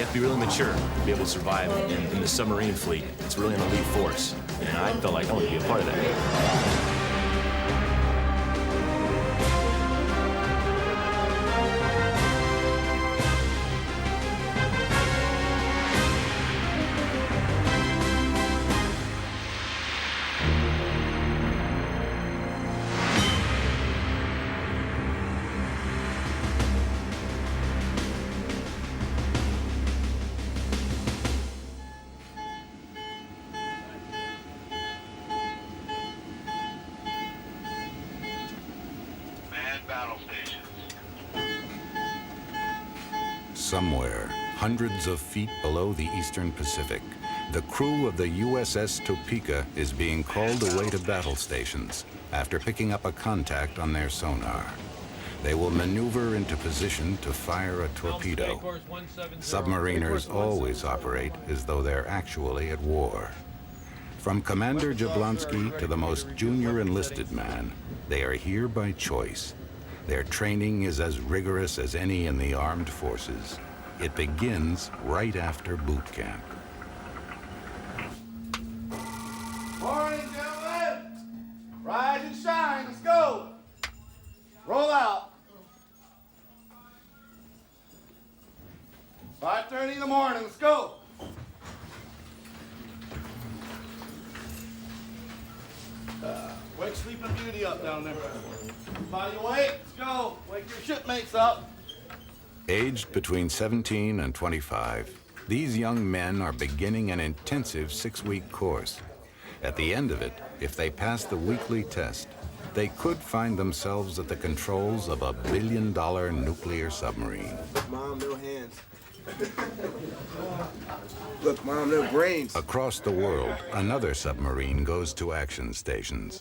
to be really mature to be able to survive in the submarine fleet. It's really an elite force, and I felt like I wanted to be a part of that. Somewhere, hundreds of feet below the eastern Pacific, the crew of the USS Topeka is being called away to battle stations after picking up a contact on their sonar. They will maneuver into position to fire a torpedo. Submariners always operate as though they're actually at war. From Commander Jablonski to the most junior enlisted man, they are here by choice. Their training is as rigorous as any in the armed forces. It begins right after boot camp. Morning, gentlemen. Rise and shine. Let's go. Roll out. 5:30 in the morning. Let's go. Wake Sleeping Beauty up down there. Everybody awake? Let's go. Wake your shipmates up. Aged between 17 and 25, these young men are beginning an intensive 6-week course. At the end of it, if they pass the weekly test, they could find themselves at the controls of a billion-dollar nuclear submarine. Mom, no hands. Look, Mom, no brains. Across the world, another submarine goes to action stations.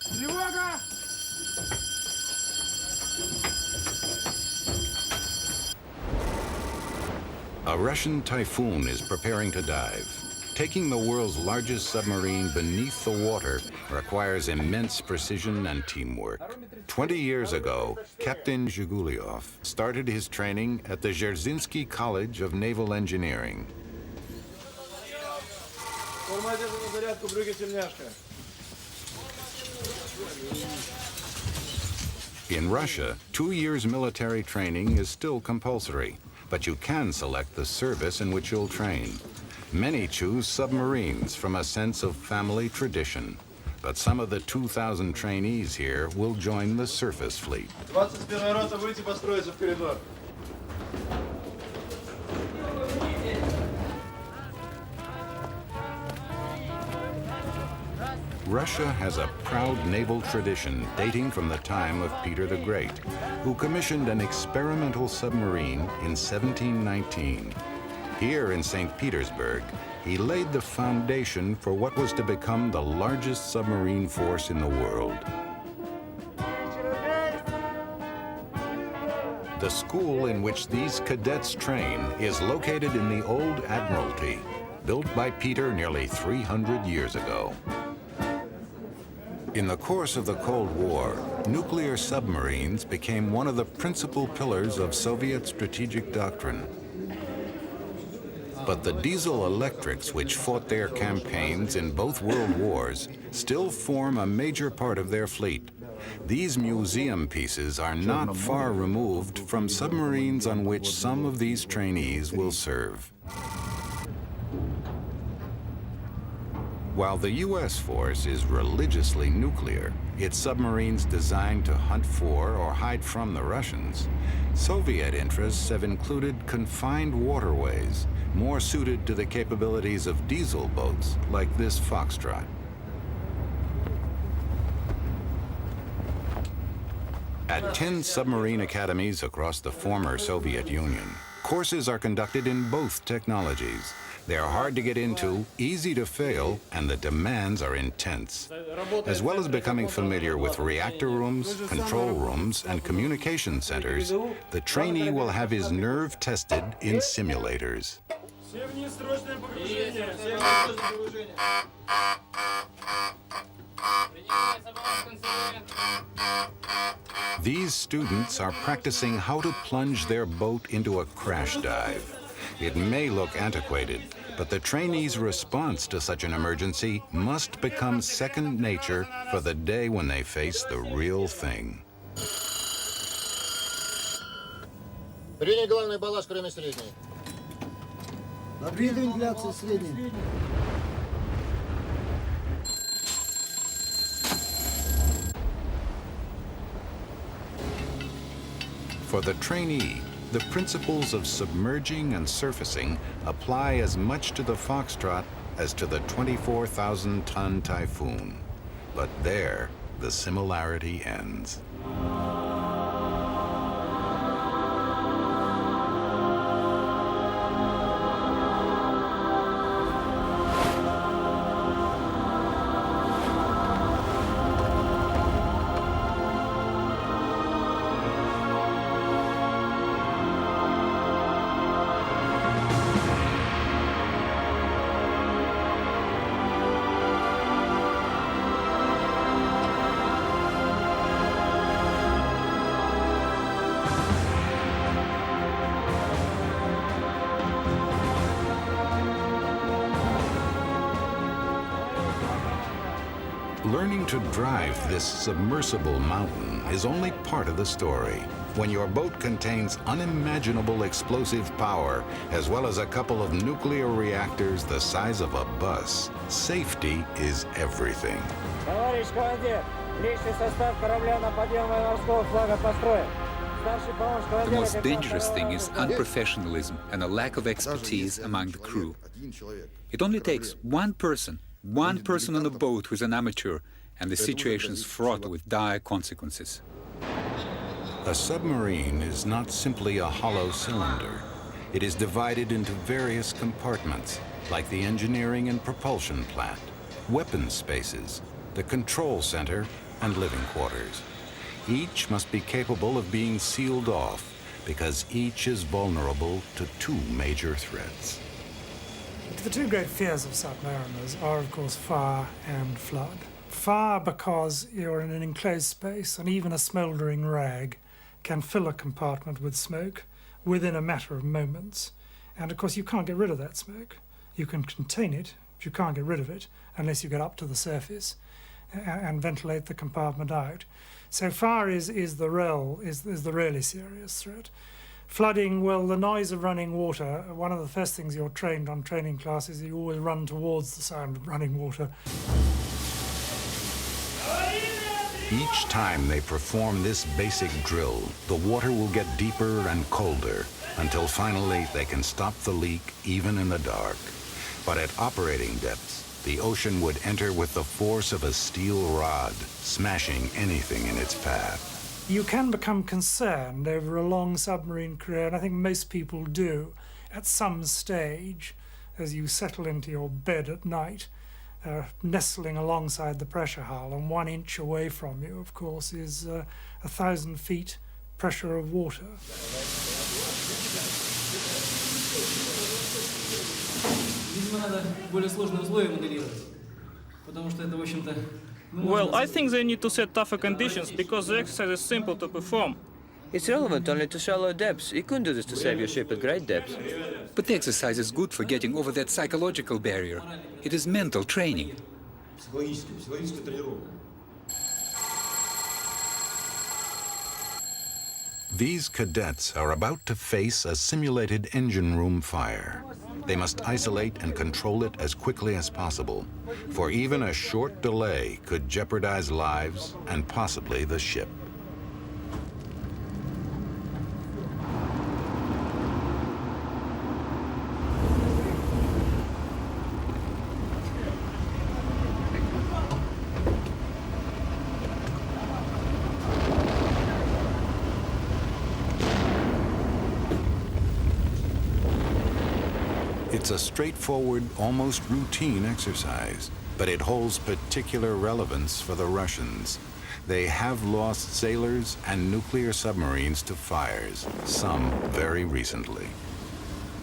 A Russian Typhoon is preparing to dive. Taking the world's largest submarine beneath the water requires immense precision and teamwork. 20 years ago, Captain Zhigulyov started his training at the Dzerzhinsky College of Naval Engineering. In Russia, 2 years military training is still compulsory, but you can select the service in which you'll train. Many choose submarines from a sense of family tradition, but some of the 2,000 trainees here will join the surface fleet. Russia has a proud naval tradition dating from the time of Peter the Great, who commissioned an experimental submarine in 1719. Here in St. Petersburg, he laid the foundation for what was to become the largest submarine force in the world. The school in which these cadets train is located in the old Admiralty, built by Peter nearly 300 years ago. In the course of the Cold War, nuclear submarines became one of the principal pillars of Soviet strategic doctrine. But the diesel electrics which fought their campaigns in both world wars still form a major part of their fleet. These museum pieces are not far removed from submarines on which some of these trainees will serve. While the U.S. force is religiously nuclear, its submarines designed to hunt for or hide from the Russians, Soviet interests have included confined waterways, more suited to the capabilities of diesel boats like this Foxtrot. At 10 submarine academies across the former Soviet Union, courses are conducted in both technologies. They are hard to get into, easy to fail, and the demands are intense. As well as becoming familiar with reactor rooms, control rooms, and communication centers, the trainee will have his nerve tested in simulators. These students are practicing how to plunge their boat into a crash dive. It may look antiquated, but the trainees' response to such an emergency must become second nature for the day when they face the real thing. Принять главный балласт, кроме средней. Набери вентиляцию средней. For the trainee, the principles of submerging and surfacing apply as much to the Foxtrot as to the 24,000-ton Typhoon. But there, the similarity ends. Learning to drive this submersible mountain is only part of the story. When your boat contains unimaginable explosive power, as well as a couple of nuclear reactors the size of a bus, safety is everything. Товарищ командир, личный состав корабля на подъем морского флага построен. The most dangerous thing is unprofessionalism and a lack of expertise among the crew. It only takes one person on a boat who's an amateur, and the situation's fraught with dire consequences. A submarine is not simply a hollow cylinder. It is divided into various compartments, like the engineering and propulsion plant, weapons spaces, the control center, and living quarters. Each must be capable of being sealed off, because each is vulnerable to two major threats. The two great fears of submariners are, of course, fire and flood. Fire because you're in an enclosed space, and even a smouldering rag can fill a compartment with smoke within a matter of moments. And, of course, you can't get rid of that smoke. You can contain it, but you can't get rid of it unless you get up to the surface and ventilate the compartment out. So fire is the really serious threat. Flooding, well, the noise of running water, one of the first things you're trained on training classes, you always run towards the sound of running water. Each time they perform this basic drill, the water will get deeper and colder, until finally they can stop the leak even in the dark. But at operating depths, the ocean would enter with the force of a steel rod, smashing anything in its path. You can become concerned over a long submarine career, and I think most people do, at some stage, as you settle into your bed at night, nestling alongside the pressure hull, and 1 inch away from you, of course, is 1,000 feet pressure of water. Well, I think they need to set tougher conditions because the exercise is simple to perform. It's relevant only to shallow depths. You couldn't do this to save your ship at great depths. But the exercise is good for getting over that psychological barrier. It is mental training. These cadets are about to face a simulated engine room fire. They must isolate and control it as quickly as possible, for even a short delay could jeopardize lives and possibly the ship. It's a straightforward, almost routine exercise, but it holds particular relevance for the Russians. They have lost sailors and nuclear submarines to fires, some very recently.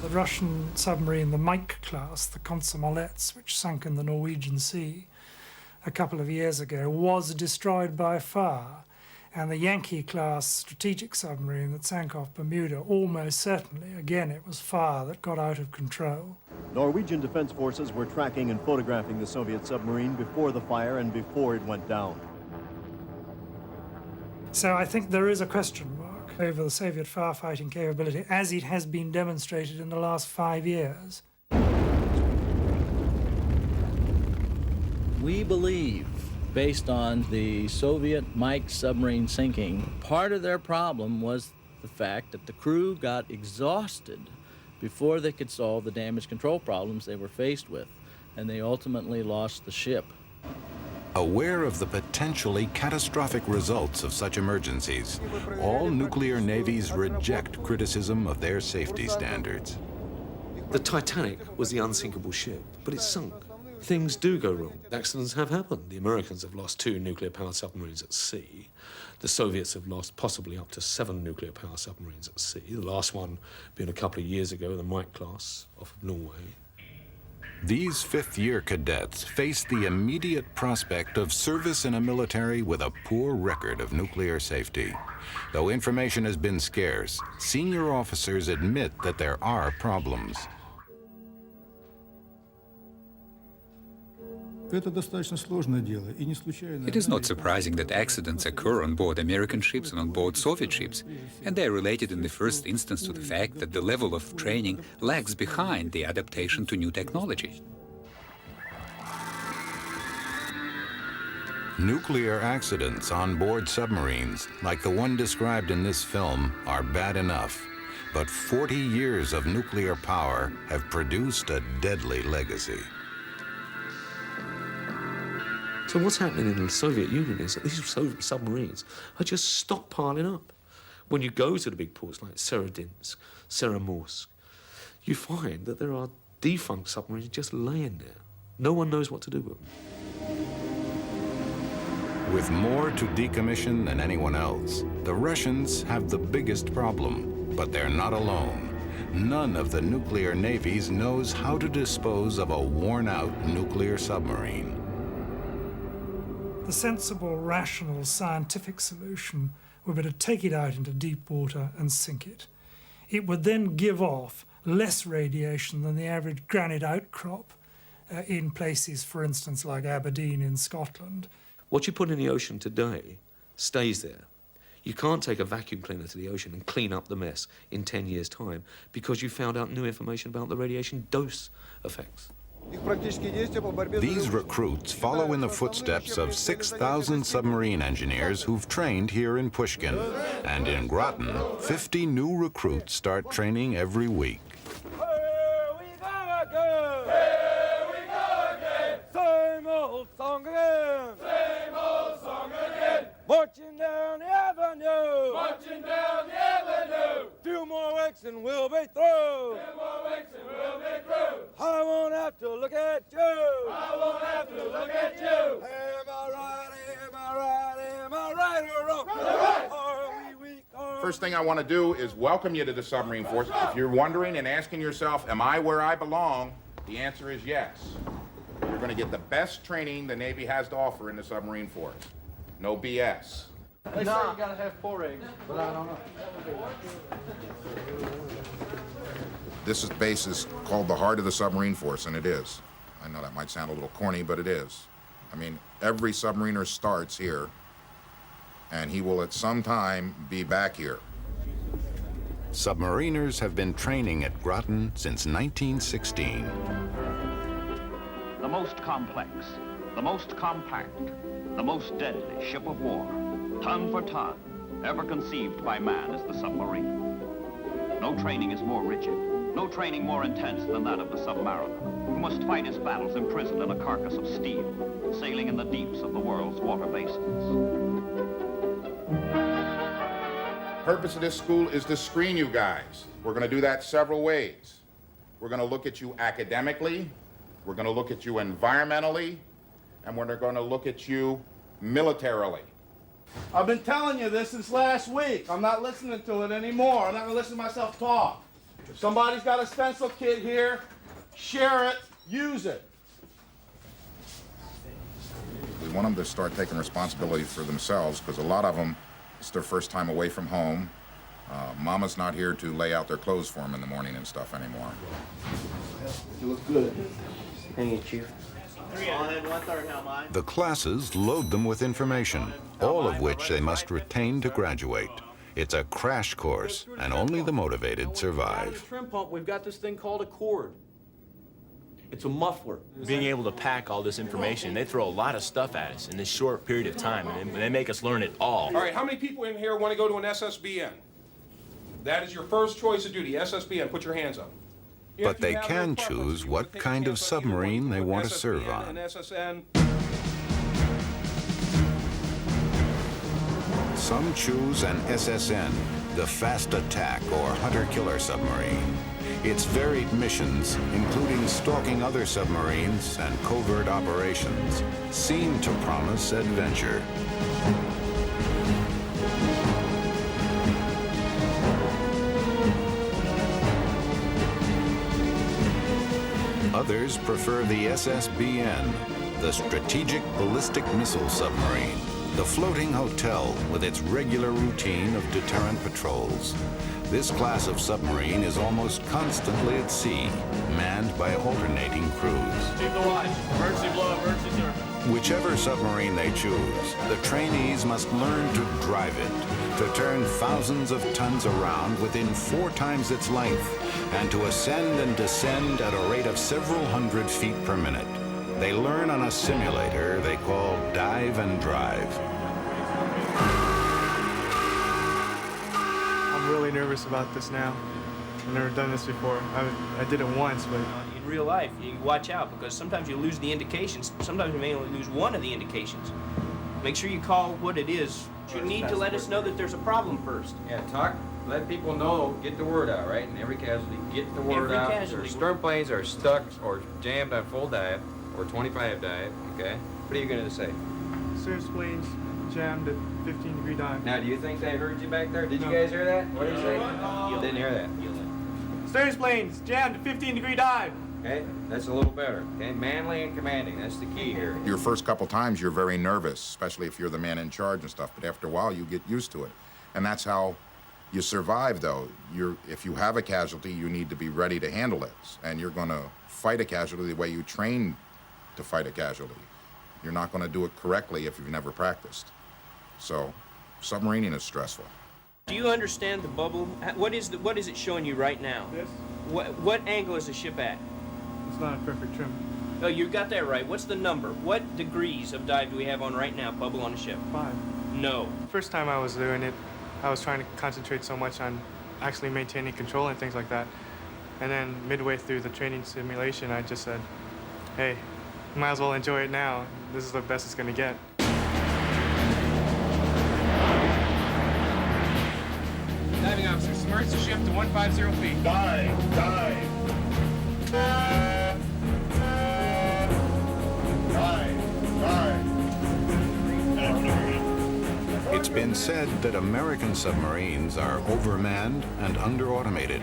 The Russian submarine, the Mike class, the Consumables, which sunk in the Norwegian Sea a couple of years ago, was destroyed by fire. And the Yankee-class strategic submarine that sank off Bermuda, almost certainly, again, it was fire that got out of control. Norwegian defense forces were tracking and photographing the Soviet submarine before the fire and before it went down. So I think there is a question mark over the Soviet firefighting capability as it has been demonstrated in the last 5 years. We believe, based on the Soviet Mike submarine sinking, part of their problem was the fact that the crew got exhausted before they could solve the damage control problems they were faced with, and they ultimately lost the ship. Aware of the potentially catastrophic results of such emergencies, all nuclear navies reject criticism of their safety standards. The Titanic was the unsinkable ship, but it sunk. Things do go wrong. Accidents have happened. The Americans have lost 2 nuclear-powered submarines at sea. The Soviets have lost possibly up to 7 nuclear-powered submarines at sea, the last one being a couple of years ago, the Mike class off of Norway. These fifth-year cadets face the immediate prospect of service in a military with a poor record of nuclear safety. Though information has been scarce, senior officers admit that there are problems. It is not surprising that accidents occur on board American ships and on board Soviet ships, and they are related in the first instance to the fact that the level of training lags behind the adaptation to new technology. Nuclear accidents on board submarines, like the one described in this film, are bad enough. But 40 years of nuclear power have produced a deadly legacy. So what's happening in the Soviet Union is that these Soviet submarines are just stockpiling up. When you go to the big ports like Serodinsk, Seromorsk, you find that there are defunct submarines just laying there. No one knows what to do with them. With more to decommission than anyone else, the Russians have the biggest problem, but they're not alone. None of the nuclear navies knows how to dispose of a worn-out nuclear submarine. The sensible, rational, scientific solution would be to take it out into deep water and sink it. It would then give off less radiation than the average granite outcrop in places, for instance, like Aberdeen in Scotland. What you put in the ocean today stays there. You can't take a vacuum cleaner to the ocean and clean up the mess in 10 years' time because you found out new information about the radiation dose effects. These recruits follow in the footsteps of 6,000 submarine engineers who've trained here in Pushkin. And in Groton, 50 new recruits start training every week. Here we go again! Here we go again! Same old song again! Same old song again! Marching down the avenue! Marching down the avenue! 2 more weeks and we'll be through! 2 more weeks and we'll be through! I won't have to look at you! I won't have to look at you! Am I right, am I right, am I right or wrong? Right. Are we weak or... First thing I want to do is welcome you to the submarine force. If you're wondering and asking yourself, am I where I belong? The answer is yes. You're going to get the best training the Navy has to offer in the submarine force. No BS. They say you gotta have 4 eggs, but I don't know. This base is called the heart of the submarine force, and it is. I know that might sound a little corny, but it is. I mean, every submariner starts here, and he will at some time be back here. Submariners have been training at Groton since 1916. The most complex, the most compact, the most deadly ship of war, ton for ton, ever conceived by man is the submarine. No training is more rigid, no training more intense than that of the submariner, who must fight his battles imprisoned in a carcass of steel, sailing in the deeps of the world's water basins. The purpose of this school is to screen you guys. We're going to do that several ways. We're going to look at you academically, we're going to look at you environmentally, and we're going to look at you militarily. I've been telling you this since last week. I'm not listening to it anymore. I'm not going to listen to myself talk. If somebody's got a stencil kit here, share it, use it. We want them to start taking responsibility for themselves because a lot of them It's their first time away from home. Mama's not here to lay out their clothes for them in the morning and stuff anymore. You look good. Thank you, Chief. The classes load them with information, all of which they must retain to graduate. It's a crash course, and only the motivated survive. The trim pump, we've got this thing called a cord. It's a muffler. Being able to pack all this information, they throw a lot of stuff at us in this short period of time, and they make us learn it all. All right, how many people in here want to go to an SSBN? That is your first choice of duty, SSBN. Put your hands up. But they can choose what kind of submarine they want to serve on. Some choose an SSN, the Fast Attack or Hunter-Killer submarine. Its varied missions, including stalking other submarines and covert operations, seem to promise adventure. Others prefer the SSBN, the Strategic Ballistic Missile Submarine, the floating hotel with its regular routine of deterrent patrols. This class of submarine is almost constantly at sea, manned by alternating crews. Keep the watch. Emergency blow, emergency sir. Whichever submarine they choose, the trainees must learn to drive it, to turn thousands of tons around within 4 times its length, and to ascend and descend at a rate of several hundred feet per minute. They learn on a simulator they call Dive and Drive. I'm really nervous about this now. I've never done this before. I did it once, but... In real life, you watch out because sometimes you lose the indications. Sometimes you may only lose one of the indications. Make sure you call what it is. You need to let us know that there's a problem first. Yeah, talk. Let people know, get the word out, right? And every casualty, get the word out. Their stern planes are stuck or jammed on full dive or 25 dive, okay? What are you going to say? Stern planes jammed at 15-degree dive. Now, do you think they heard you back there? Did you guys hear that? What did you say? Didn't hear that. Stern planes jammed at 15-degree dive. Okay, that's a little better. Okay, manly and commanding, that's the key here. Your first couple times, you're very nervous, especially if you're the man in charge and stuff, but after a while, you get used to it. And that's how you survive, though. If you have a casualty, you need to be ready to handle it. And you're going to fight a casualty the way you train to fight a casualty. You're not going to do it correctly if you've never practiced. So, submarining is stressful. Do you understand the bubble? What is it showing you right now? This? What angle is the ship at? It's not a perfect trim. Oh, you got that right. What's the number? What degrees of dive do we have on right now, bubble on the ship? 5. No. First time I was doing it, I was trying to concentrate so much on actually maintaining control and things like that. And then midway through the training simulation, I just said, hey, might as well enjoy it now. This is the best it's going to get. Diving officer, submerge the ship to 150 feet. Dive, dive. Dive, dive. It's been said that American submarines are overmanned and under-automated.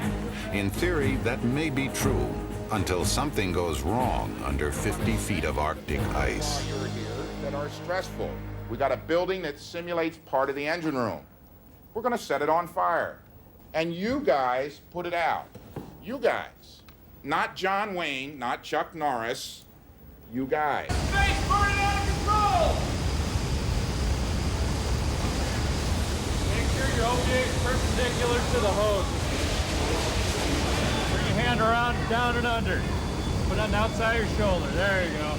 In theory, that may be true, until something goes wrong under 50 feet of Arctic ice. You're here that are stressful. We got a building that simulates part of the engine room. We're going to set it on fire. And you guys put it out. You guys. Not John Wayne, not Chuck Norris. You guys. Space burning out of control! Make sure your OJ is perpendicular to the hose. Bring your hand around, down and under. Put it on the outside of your shoulder. There you go.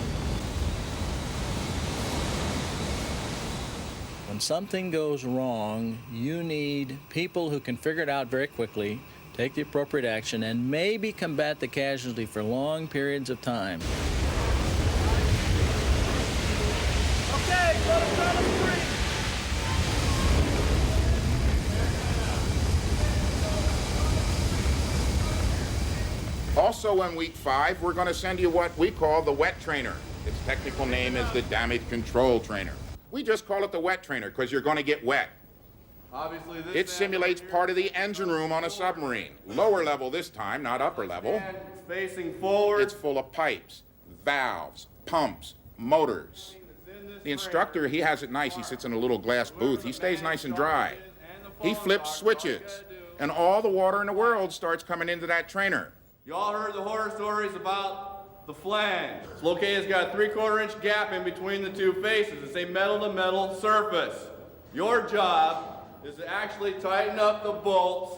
When something goes wrong, you need people who can figure it out very quickly, take the appropriate action, and maybe combat the casualty for long periods of time. Okay, go to count of 3. Also in week 5, we're going to send you what we call the wet trainer. Its technical name is the damage control trainer. We just call it the wet trainer because you're going to get wet. Obviously, this It simulates part of the engine room on a submarine. Lower level this time, not upper level. It's facing forward. It's full of pipes, valves, pumps, motors. The instructor, he has it nice. He sits in a little glass booth. He stays nice and dry. He flips switches, and all the water in the world starts coming into that trainer. You all heard the horror stories about the flange. It's located, it's got a 3/4 inch gap in between the two faces. It's a metal-to-metal surface. Your job is to actually tighten up the bolts,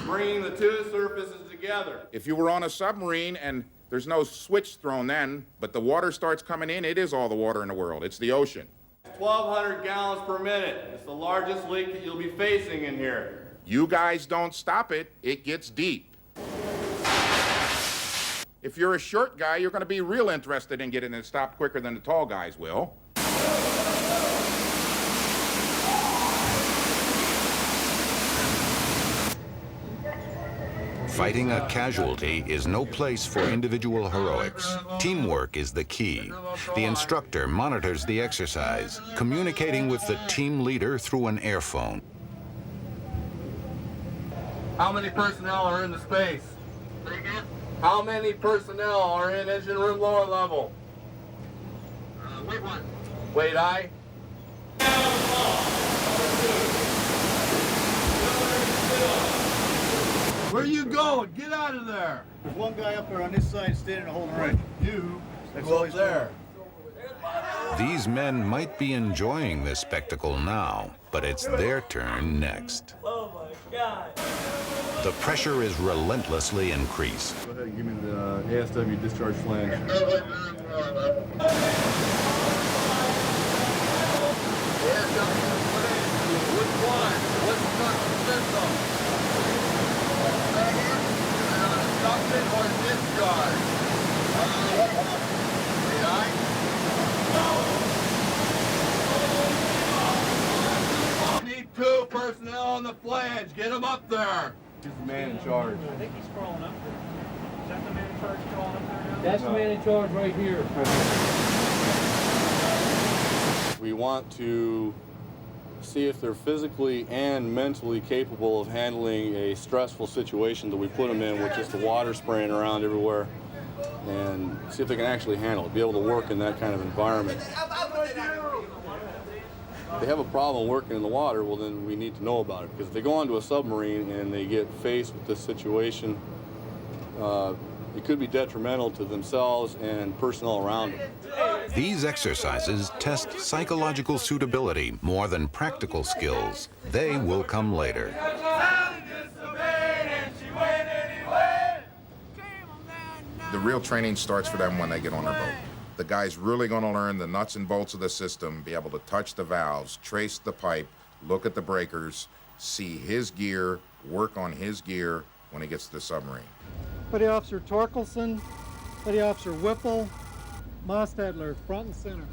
bringing the two surfaces together. If you were on a submarine and there's no switch thrown then, but the water starts coming in, it is all the water in the world. It's the ocean. 1,200 gallons per minute. It's the largest leak that you'll be facing in here. You guys don't stop it, it gets deep. If you're a short guy, you're going to be real interested in getting it stopped quicker than the tall guys will. Fighting a casualty is no place for individual heroics. Teamwork is the key. The instructor monitors the exercise, communicating with the team leader through an airphone. How many personnel are in the space? How many personnel are in engine room lower level? Wait one. Wait, I. Where are you going? Get out of there. There's one guy up there on this side standing holding the right. You, that's Go up there. These men might be enjoying this spectacle now, but it's their turn next. Oh my God. The pressure is relentlessly increased. Go ahead and give me the ASW discharge flange. Which one? What's the system? Suction or discharge? Need 2 personnel on the flange. Get them up there. He's the man in charge. I think he's crawling up there. Is that the man in charge crawling up there now? That's the man in charge right here. We want to see if they're physically and mentally capable of handling a stressful situation that we put them in with just the water spraying around everywhere, and see if they can actually handle it, be able to work in that kind of environment. If they have a problem working in the water, well then we need to know about it, because if they go onto a submarine and they get faced with this situation, it could be detrimental to themselves and personnel around them. These exercises test psychological suitability more than practical skills. They will come later. The real training starts for them when they get on their boat. The guy's really going to learn the nuts and bolts of the system, be able to touch the valves, trace the pipe, look at the breakers, see his gear, work on his gear when he gets to the submarine. Petty Officer Torkelson, Petty Officer Whipple, Mostadler, front and center.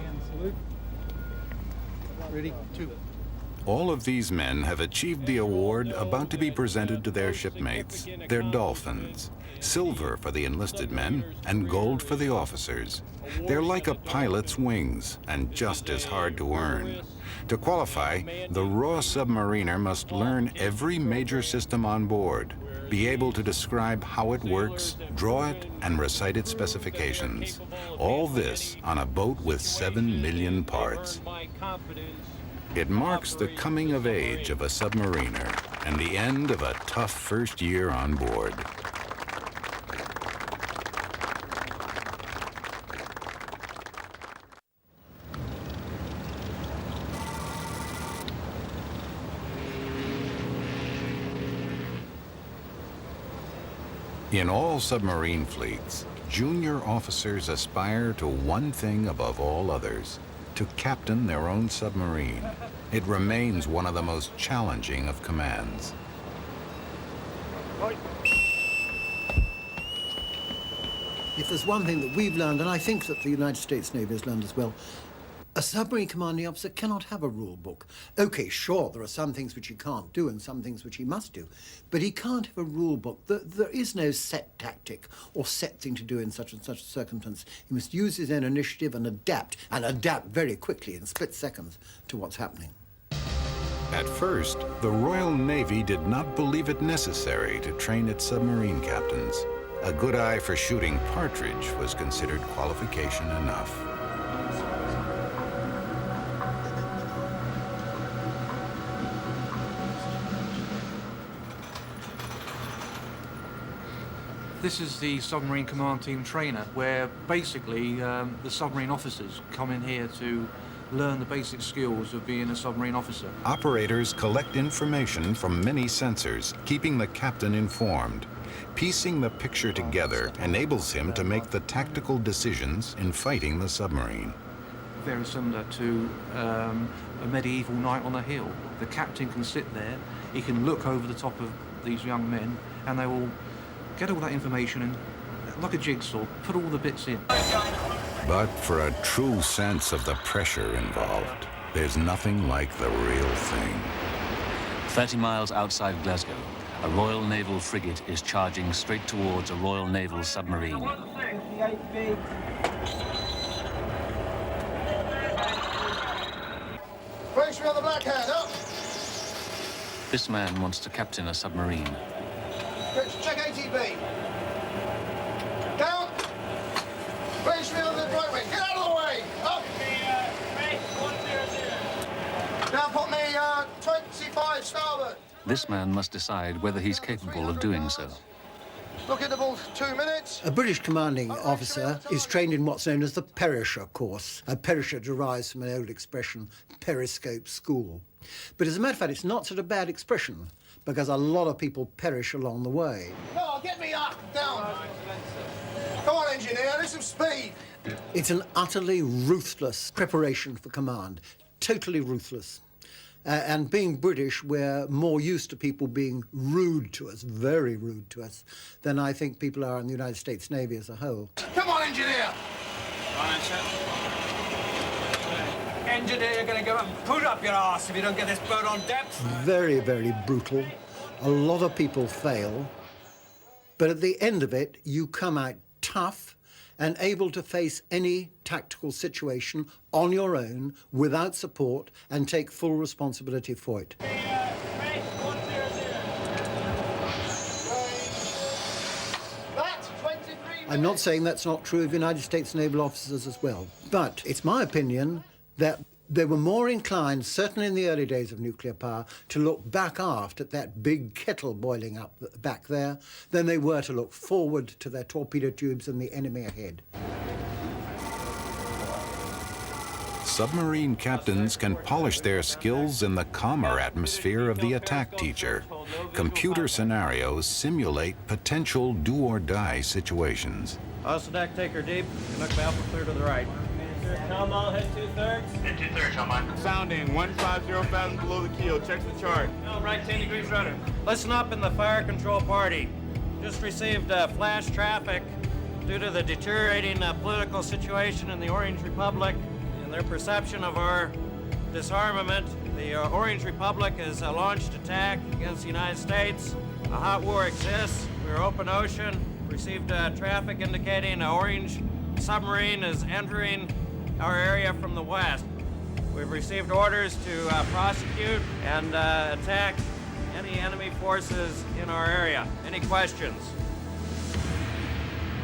And salute. Ready, 2. All of these men have achieved the award about to be presented to their shipmates, their dolphins. Silver for the enlisted men and gold for the officers. They're like a pilot's wings and just as hard to earn. To qualify, the raw submariner must learn every major system on board, be able to describe how it works, draw it, and recite its specifications. All this on a boat with 7 million parts. It marks the coming of age of a submariner and the end of a tough first year on board. In all submarine fleets, junior officers aspire to one thing above all others: to captain their own submarine. It remains one of the most challenging of commands. If there's one thing that we've learned, and I think that the United States Navy has learned as well, a submarine commanding officer cannot have a rule book. Okay, sure, there are some things which he can't do and some things which he must do, but he can't have a rule book. There is no set tactic or set thing to do in such and such a circumstance. He must use his own initiative and adapt very quickly in split seconds to what's happening. At first, the Royal Navy did not believe it necessary to train its submarine captains. A good eye for shooting partridge was considered qualification enough. This is the Submarine Command Team trainer, where basically the submarine officers come in here to learn the basic skills of being a submarine officer. Operators collect information from many sensors, keeping the captain informed. Piecing the picture together enables him to make the tactical decisions in fighting the submarine. Very similar to a medieval knight on a hill. The captain can sit there, he can look over the top of these young men, and they will get all that information and, like a jigsaw, put all the bits in. But for a true sense of the pressure involved, there's nothing like the real thing. 30 miles outside Glasgow, a Royal Naval frigate is charging straight towards a Royal Naval submarine. Brace me on the black hand, up! This man wants to captain a submarine. Check ATB. Down! Brace me on the right wing. Get out of the way! Up! Now put me 25 starboard. This man must decide whether he's capable of doing so. Look at the ball, 2 minutes. A British commanding officer is trained in what's known as the perisher course. A perisher derives from an old expression, periscope school. But as a matter of fact, it's not such a bad expression, because a lot of people perish along the way. No, get me up, down. Come on, engineer, there's some speed. It's an utterly ruthless preparation for command, totally ruthless. And being British, we're more used to people being rude to us, very rude to us, than I think people are in the United States Navy as a whole. Come on, engineer. Engineer, you're going to go and put up your arse if you don't get this boat on depth. Very, very brutal. A lot of people fail. But at the end of it, you come out tough and able to face any tactical situation on your own, without support, and take full responsibility for it. I'm not saying that's not true of United States naval officers as well, but it's my opinion that they were more inclined, certainly in the early days of nuclear power, to look back aft at that big kettle boiling up back there than they were to look forward to their torpedo tubes and the enemy ahead. Submarine captains can polish their skills in the calmer atmosphere of the attack teacher. Computer scenarios simulate potential do-or-die situations. Deck, take her deep. Knock me alpha clear to the right. Come on, head 2/3. Head 2/3, Sean. Sounding 150 fathoms below the keel. Check the chart. No, right 10 degrees rudder. Listen up in the fire control party. Just received flash traffic due to the deteriorating political situation in the Orange Republic and their perception of our disarmament. The Orange Republic has launched attack against the United States. A hot war exists. We're open ocean. Received traffic indicating an Orange submarine is entering our area from the west. We've received orders to prosecute and attack any enemy forces in our area. Any questions?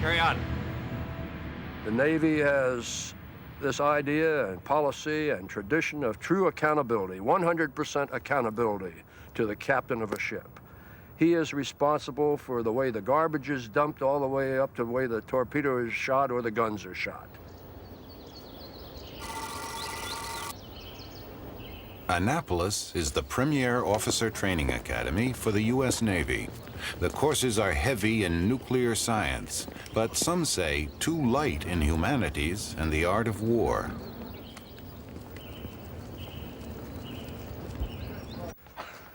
Carry on. The Navy has this idea and policy and tradition of true accountability, 100% accountability to the captain of a ship. He is responsible for the way the garbage is dumped all the way up to the way the torpedo is shot or the guns are shot. Annapolis is the premier officer training academy for the U.S. Navy. The courses are heavy in nuclear science, but some say too light in humanities and the art of war.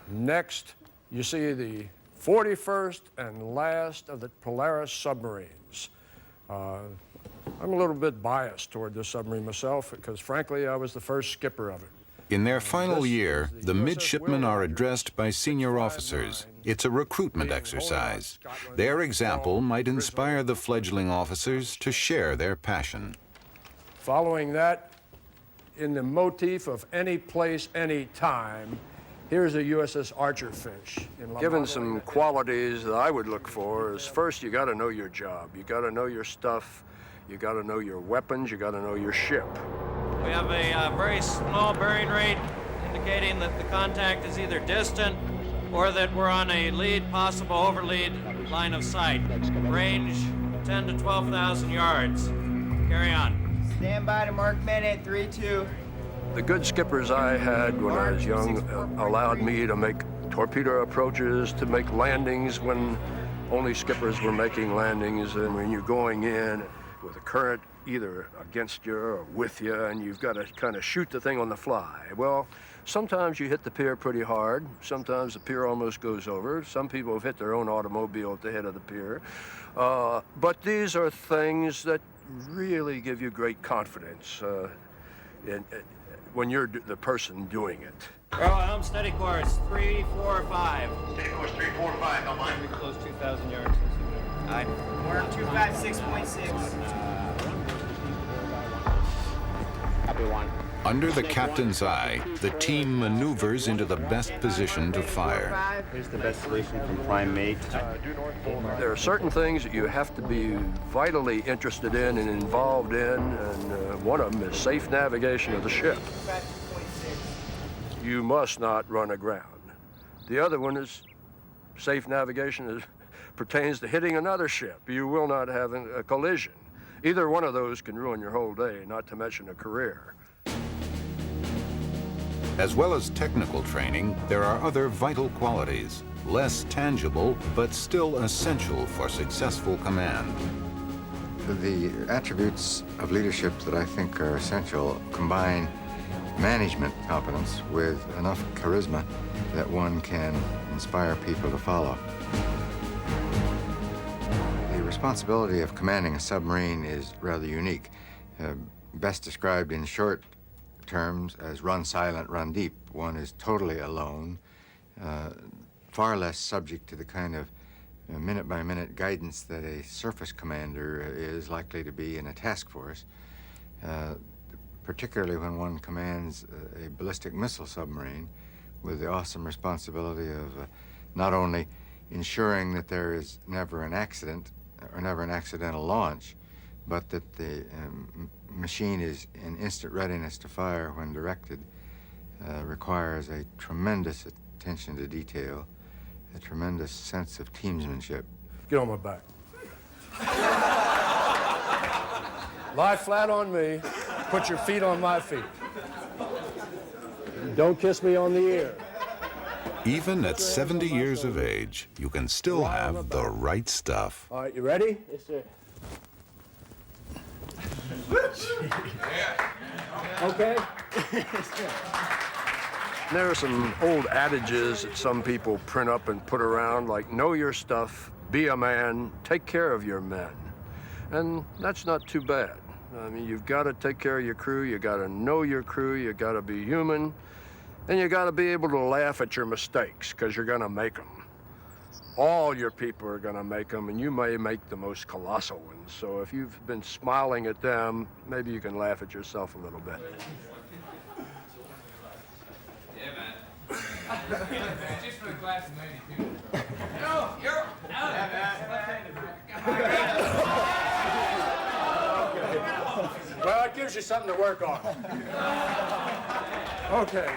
Next, you see the 41st and last of the Polaris submarines. I'm a little bit biased toward this submarine myself because, frankly, I was the first skipper of it. In their final year, the midshipmen are addressed by senior officers. It's a recruitment exercise. Their example might inspire the fledgling officers to share their passion. Following that, in the motif of any place, any time, Here's a USS Archer Finch. Given some qualities that I would look for is first, you got to know your job. You got to know your stuff. You got to know your weapons. You got to know your ship. We have a very small bearing rate indicating that the contact is either distant or that we're on a lead, possible overlead line of sight. Range 10 to 12,000 yards. Carry on. Stand by to mark minute, 3-2. The good skippers I had when I was young allowed me to make torpedo approaches, to make landings when only skippers were making landings, and when you're going in with a current either against you or with you, and you've got to kind of shoot the thing on the fly. Well, sometimes you hit the pier pretty hard. Sometimes the pier almost goes over. Some people have hit their own automobile at the head of the pier. But these are things that really give you great confidence when you're the person doing it. Helm, steady course, 345. Steady course 345, how mine? We close 2,000 yards. Aye. Mark 256.6. Copy 1. Under the captain's eye, the team maneuvers into the best position to fire. Here's the best solution from prime mate. There are certain things that you have to be vitally interested in and involved in, and one of them is safe navigation of the ship. You must not run aground. The other one is safe navigation pertains to hitting another ship. You will not have a collision. Either one of those can ruin your whole day, not to mention a career. As well as technical training, there are other vital qualities, less tangible, but still essential for successful command. The attributes of leadership that I think are essential combine management competence with enough charisma that one can inspire people to follow. The responsibility of commanding a submarine is rather unique, best described in short terms as run silent, run deep. One is totally alone, far less subject to the kind of minute-by-minute guidance that a surface commander is likely to be in a task force, particularly when one commands a ballistic missile submarine with the awesome responsibility of not only ensuring that there is never an accident or never an accidental launch, but that the machine is in instant readiness to fire when directed, requires a tremendous attention to detail, a tremendous sense of teamsmanship. Get on my back. Lie flat on me. Put your feet on my feet. Don't kiss me on the ear. Even at 70 years of age, you can still have the right stuff. All right, you ready? Yes, sir. Okay. There are some old adages that some people print up and put around, like know your stuff, be a man, take care of your men. And that's not too bad. I mean, you've got to take care of your crew, you got to know your crew, you got to be human, and you got to be able to laugh at your mistakes, because you're going to make them. All your people are going to make them, and you may make the most colossal ones. So if you've been smiling at them, maybe you can laugh at yourself a little bit. Yeah, man. Just for the class of 92. No, you're out. Well, it gives you something to work on. Okay.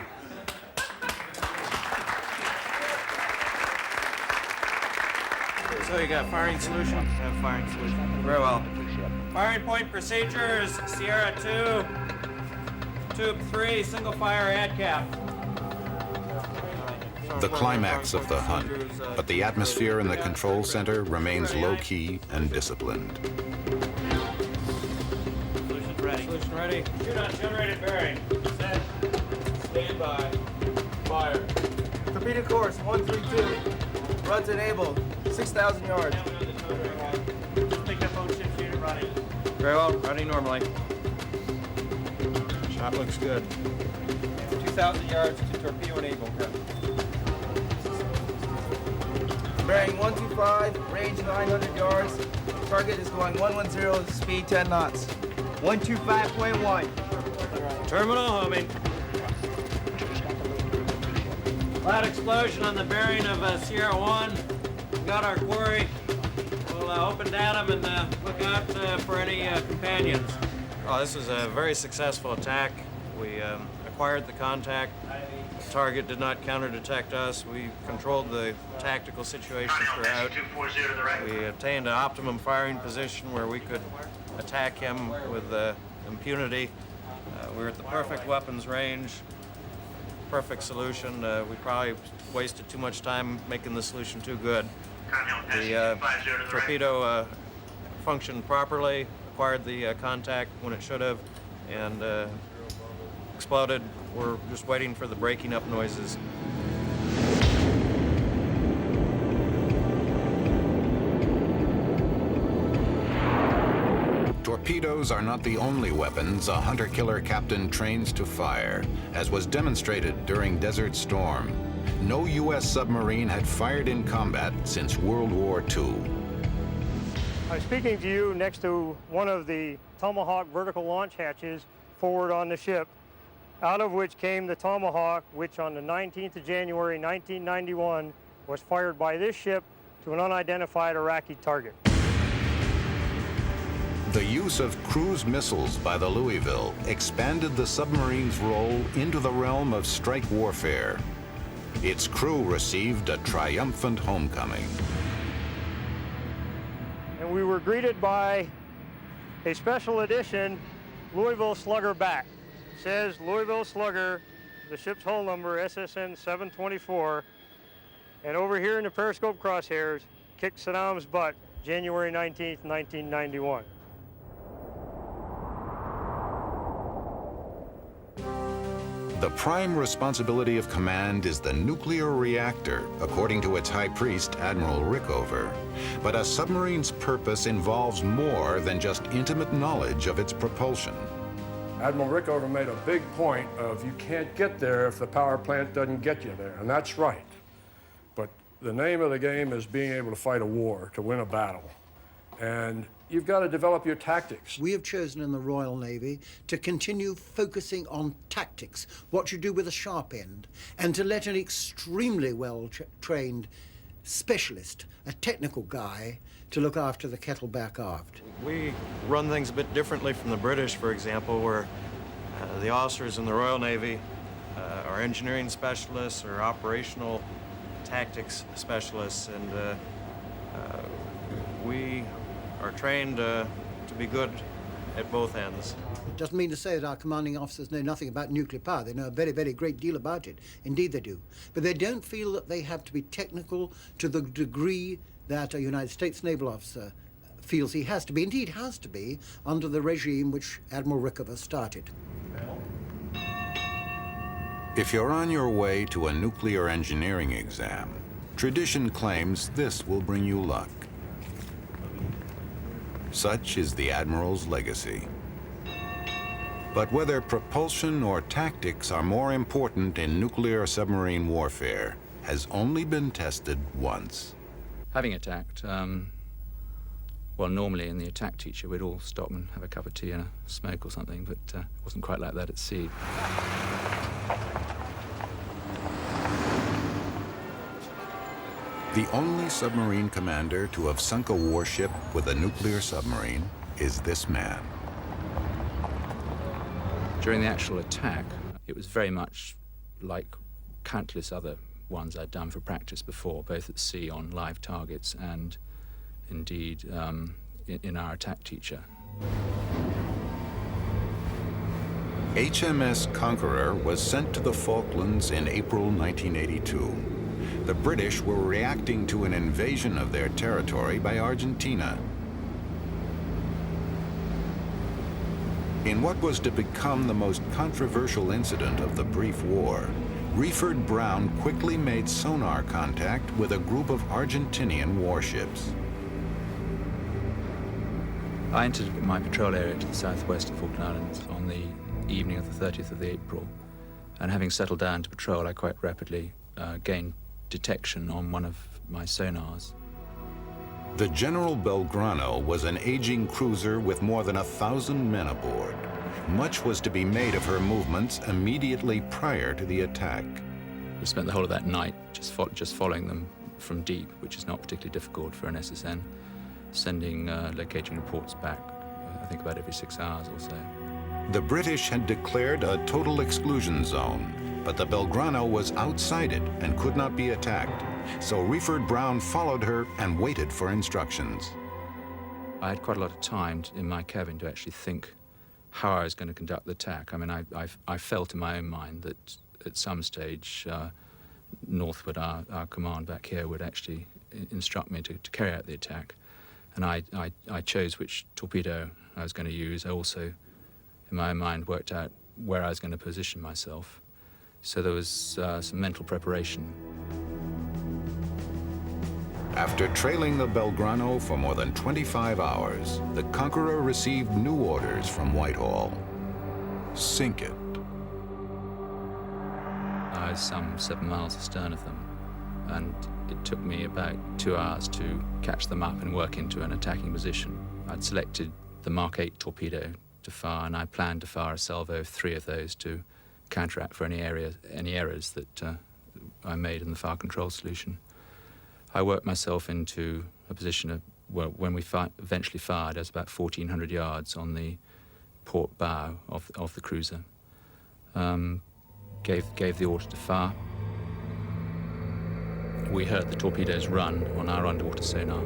So you got firing solution? I have firing solution. Very well. Firing point procedures, Sierra 2, Tube 3, single fire ad cap. The climax of the hunt, but the atmosphere in the control center remains low-key and disciplined. Solution's ready. Solution ready. Shoot on generated bearing. Set. Stand by. Fire. Torpedo course 132. Runs enabled. 6,000 yards. Just pick up 06 unit running. Very well, running normally. Shot looks good. 2,000 yards to torpedo enabled. Bearing 125, range 900 yards. Target is going 110, speed 10 knots. 125.1. Terminal homing. Loud explosion on the bearing of Sierra 1. Got our quarry. We'll open datum and look out for any companions. Oh, this was a very successful attack. We acquired the contact. The target did not counter-detect us. We controlled the tactical situation throughout. We attained an optimum firing position where we could attack him with impunity. We were at the perfect weapons range, perfect solution. We probably wasted too much time making the solution too good. The torpedo functioned properly, acquired the contact when it should have, and exploded. We're just waiting for the breaking up noises. Torpedoes are not the only weapons a hunter-killer captain trains to fire, as was demonstrated during Desert Storm. No U.S. submarine had fired in combat since World War II. I'm speaking to you next to one of the Tomahawk vertical launch hatches forward on the ship, out of which came the Tomahawk, which on the 19th of January 1991 was fired by this ship to an unidentified Iraqi target. The use of cruise missiles by the Louisville expanded the submarine's role into the realm of strike warfare. Its crew received a triumphant homecoming. And we were greeted by a special edition Louisville Slugger back. It says Louisville Slugger, the ship's hull number SSN 724, and over here in the periscope crosshairs, kicked Saddam's butt January 19th, 1991. The prime responsibility of command is the nuclear reactor, according to its high priest, Admiral Rickover. But a submarine's purpose involves more than just intimate knowledge of its propulsion. Admiral Rickover made a big point of you can't get there if the power plant doesn't get you there, and that's right. But the name of the game is being able to fight a war, to win a battle. And you've got to develop your tactics. We have chosen in the Royal Navy to continue focusing on tactics, what you do with a sharp end, and to let an extremely well-trained specialist, a technical guy, to look after the kettle back aft. We run things a bit differently from the British, for example, where the officers in the Royal Navy are engineering specialists or operational tactics specialists, and we are trained to be good at both ends. It doesn't mean to say that our commanding officers know nothing about nuclear power. They know a very, very great deal about it. Indeed they do. But they don't feel that they have to be technical to the degree that a United States naval officer feels he has to be. Indeed has to be under the regime which Admiral Rickover started. If you're on your way to a nuclear engineering exam, tradition claims this will bring you luck. Such is the Admiral's legacy. But whether propulsion or tactics are more important in nuclear submarine warfare has only been tested once. Having attacked, well, normally in the attack teacher, we'd all stop and have a cup of tea and a smoke or something, but it wasn't quite like that at sea. The only submarine commander to have sunk a warship with a nuclear submarine is this man. During the actual attack, it was very much like countless other ones I'd done for practice before, both at sea on live targets and indeed in our attack teacher. HMS Conqueror was sent to the Falklands in April 1982. The British were reacting to an invasion of their territory by Argentina. In what was to become the most controversial incident of the brief war, Reeford Brown quickly made sonar contact with a group of Argentinian warships. I entered my patrol area to the southwest of Falkland Islands on the evening of the 30th of April, and having settled down to patrol, I quite rapidly gained detection on one of my sonars. The General Belgrano was an aging cruiser with more than 1,000 men aboard. Much was to be made of her movements immediately prior to the attack. We spent the whole of that night just following them from deep, which is not particularly difficult for an SSN, sending locating reports back, I think about every 6 hours or so. The British had declared a total exclusion zone, but the Belgrano was outside it and could not be attacked. So Reeford Brown followed her and waited for instructions. I had quite a lot of time in my cabin to actually think how I was going to conduct the attack. I mean, I felt in my own mind that at some stage, Northwood, our command back here, would actually instruct me to carry out the attack. And I chose which torpedo I was going to use. I also, in my own mind, worked out where I was going to position myself. So there was some mental preparation. After trailing the Belgrano for more than 25 hours, the Conqueror received new orders from Whitehall. Sink it. I was some 7 miles astern of them, and it took me about 2 hours to catch them up and work into an attacking position. I'd selected the Mark 8 torpedo to fire, and I planned to fire a salvo of 3 of those to counteract for any errors that I made in the fire control solution. I worked myself into a position of, well, when we eventually fired, I was about 1,400 yards on the port bow of the cruiser. Gave the order to fire. We heard the torpedoes run on our underwater sonar.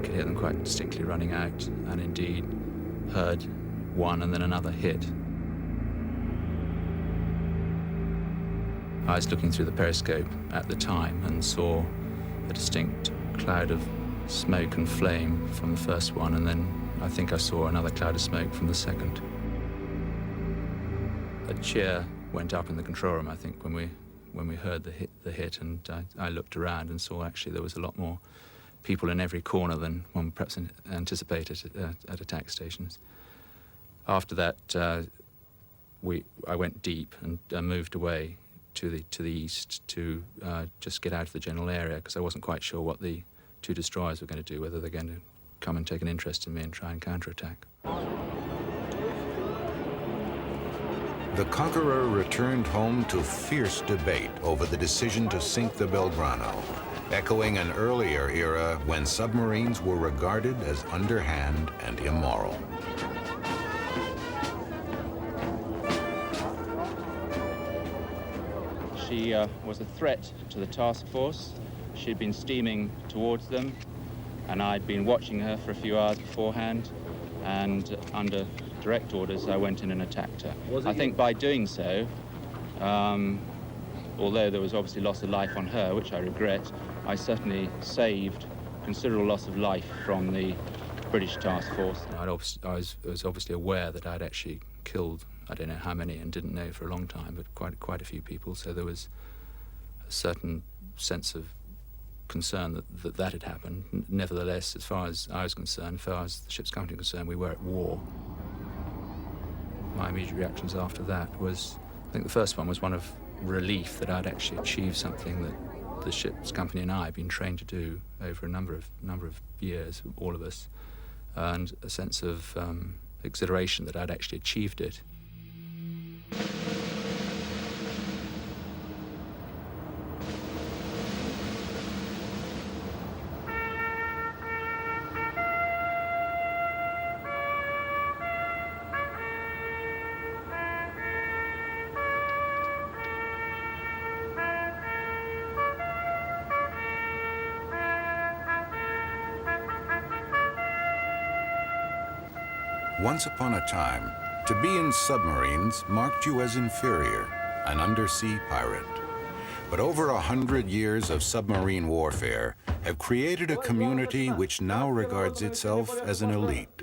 Could hear them quite distinctly running out, and indeed heard one and then another hit. I was looking through the periscope at the time and saw a distinct cloud of smoke and flame from the first one, and then I think I saw another cloud of smoke from the second. A cheer went up in the control room, I think, when we heard the hit, and I looked around and saw actually there was a lot more people in every corner than one perhaps anticipated at attack stations. After that, I went deep and moved away to the east to just get out of the general area, because I wasn't quite sure what the 2 destroyers were going to do, whether they're going to come and take an interest in me and try and counterattack. The Conqueror returned home to fierce debate over the decision to sink the Belgrano, echoing an earlier era when submarines were regarded as underhand and immoral. She was a threat to the task force. She'd been steaming towards them, and I'd been watching her for a few hours beforehand, and under direct orders, I went in and attacked her. I think by doing so, although there was obviously loss of life on her, which I regret, I certainly saved considerable loss of life from the British task force. I was obviously aware that I'd actually killed, I don't know how many, and didn't know for a long time, but quite a few people, so there was a certain sense of concern that had happened. Nevertheless, as far as I was concerned, as far as the ship's company was concerned, we were at war. My immediate reactions after that was, I think the first one was one of relief that I'd actually achieved something that the ship's company and I had been trained to do over a number of years, all of us, and a sense of exhilaration that I'd actually achieved it. Once upon a time, to be in submarines marked you as inferior, an undersea pirate. But over 100 years of submarine warfare have created a community which now regards itself as an elite.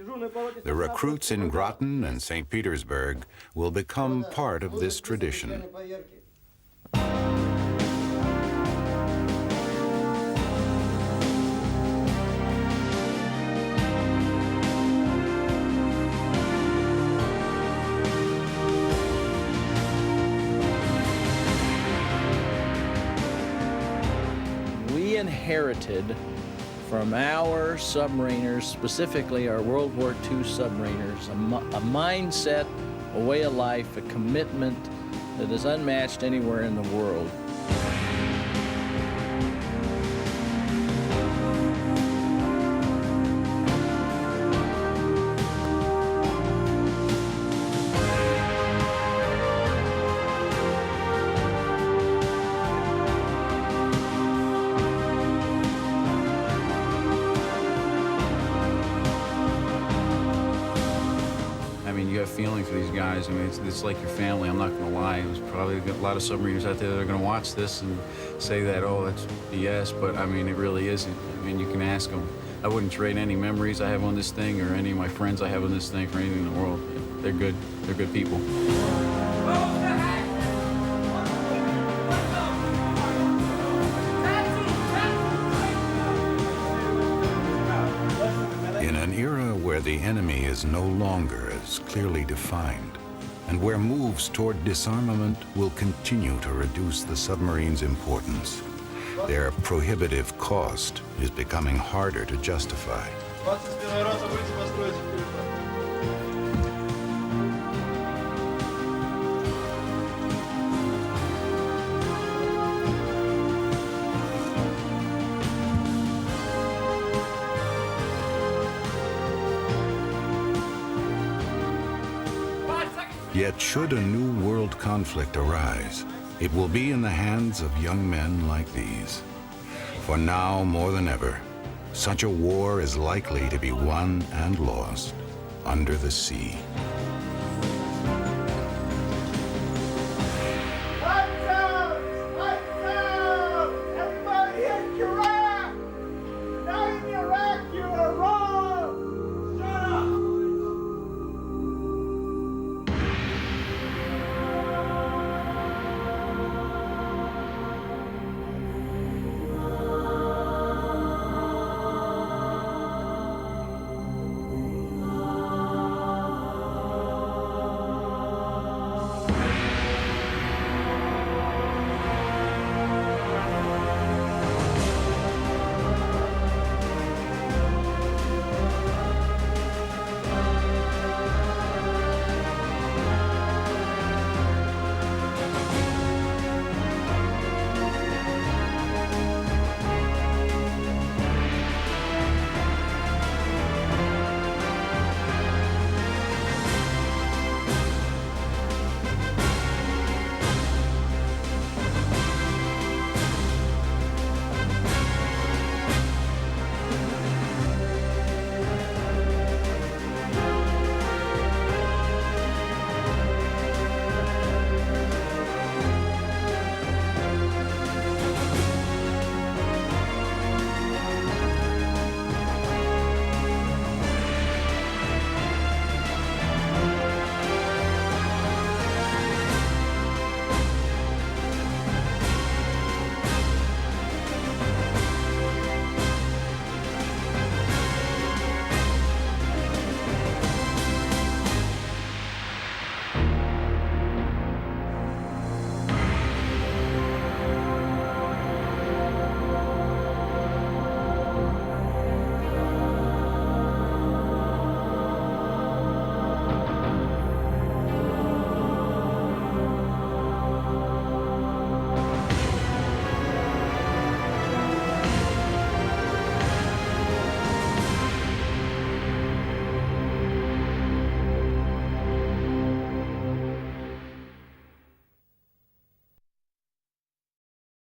The recruits in Groton and St. Petersburg will become part of this tradition. Inherited from our submariners, specifically our World War II submariners, a mindset, a way of life, a commitment that is unmatched anywhere in the world. have feeling for these guys. I mean, it's like your family. I'm not going to lie. There's probably a lot of submariners out there that are going to watch this and say that, oh, that's BS. But I mean, it really isn't. I mean, you can ask them. I wouldn't trade any memories I have on this thing or any of my friends I have on this thing for anything in the world. They're good. They're good people. In an era where the enemy is no longer as clearly defined, and where moves toward disarmament will continue to reduce the submarine's importance, their prohibitive cost is becoming harder to justify. Yet should a new world conflict arise, it will be in the hands of young men like these. For now, more than ever, such a war is likely to be won and lost under the sea.